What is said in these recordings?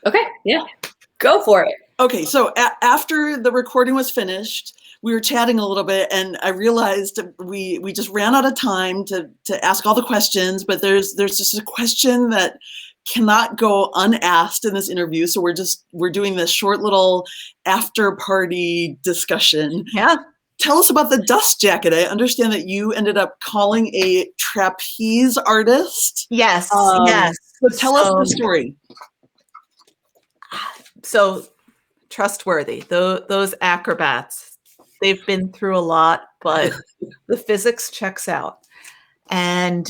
Okay, yeah, go for it. Okay, so after the recording was finished, we were chatting a little bit, and I realized we just ran out of time to ask all the questions. But there's just a question that cannot go unasked in this interview. So we're doing this short little after party discussion. Yeah. Tell us about the dust jacket. I understand that you ended up calling a trapeze artist. Yes. Yes. So tell us the story. So trustworthy. Those acrobats, they've been through a lot, but the physics checks out. And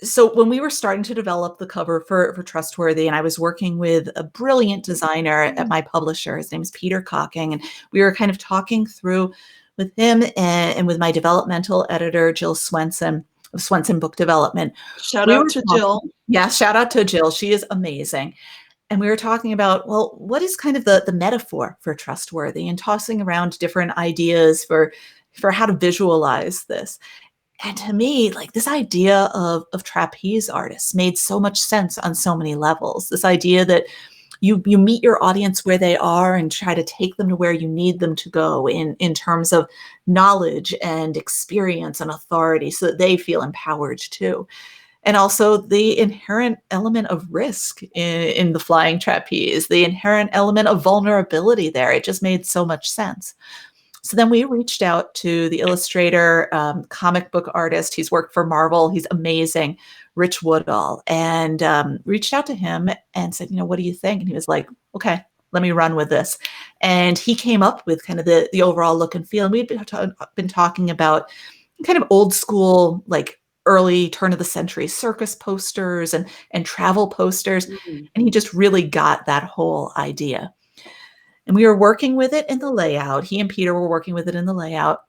so when we were starting to develop the cover for Trustworthy, and I was working with a brilliant designer at my publisher, his name is Peter Cocking, and we were kind of talking through with him and with my developmental editor, Jill Swenson, of Swenson Book Development. Shout out to Jill. Yeah, shout out to Jill. She is amazing. And we were talking about, well, what is kind of the metaphor for trustworthy, and tossing around different ideas for how to visualize this. And to me, like, this idea of trapeze artists made so much sense on so many levels. This idea that you meet your audience where they are and try to take them to where you need them to go in terms of knowledge and experience and authority, so that they feel empowered too. And also the inherent element of risk in the flying trapeze, the inherent element of vulnerability there. It just made so much sense. So then we reached out to the illustrator, comic book artist. He's worked for Marvel. He's amazing, Rich Woodall, and reached out to him and said, what do you think? And he was like, okay, let me run with this. And he came up with kind of the overall look and feel. And we'd been talking about kind of old school, like early turn of the century circus posters and travel posters. Mm-hmm. And he just really got that whole idea. And we were working with it in the layout. He and Peter were working with it in the layout.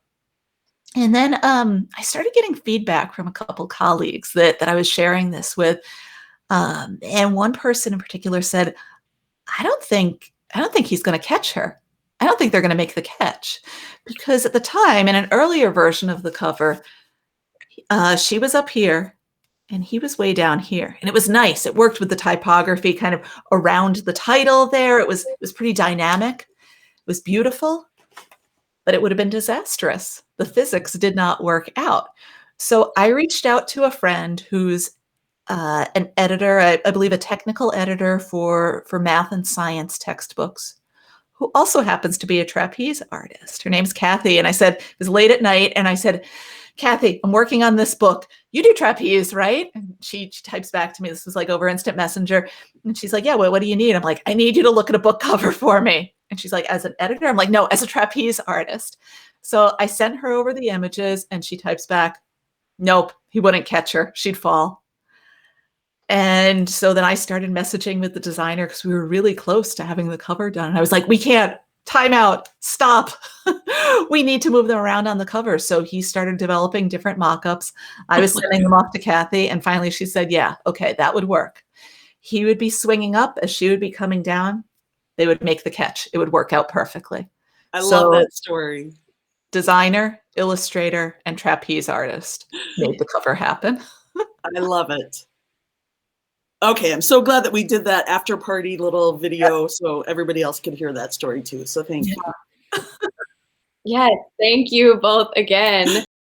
And then I started getting feedback from a couple colleagues that I was sharing this with. And one person in particular said, I don't think he's going to catch her. I don't think they're going to make the catch. Because at the time, in an earlier version of the cover, she was up here and he was way down here. And it was nice. It worked with the typography kind of around the title there. It was pretty dynamic. It was beautiful, but it would have been disastrous. The physics did not work out. So I reached out to a friend who's an editor, I believe a technical editor for math and science textbooks, who also happens to be a trapeze artist. Her name's Kathy. And I said, it was late at night, and I said, Kathy, I'm working on this book. You do trapeze, right? And she types back to me. This was like over Instant Messenger. And she's like, yeah, what do you need? I'm like, I need you to look at a book cover for me. And she's like, as an editor? I'm like, no, as a trapeze artist. So I sent her over the images, and she types back, nope, he wouldn't catch her. She'd fall. And so then I started messaging with the designer, because we were really close to having the cover done. And I was like, we can't. Time out, stop. We need to move them around on the cover. So he started developing different mock-ups. I was sending them off to Kathy, and finally she said, yeah, okay, that would work. He would be swinging up as she would be coming down. They would make the catch. It would work out perfectly. I love that story. Designer, illustrator, and trapeze artist made the cover happen. I love it. Okay, I'm so glad that we did that after party little video, so everybody else could hear that story too. So thank you. Yes, thank you both again.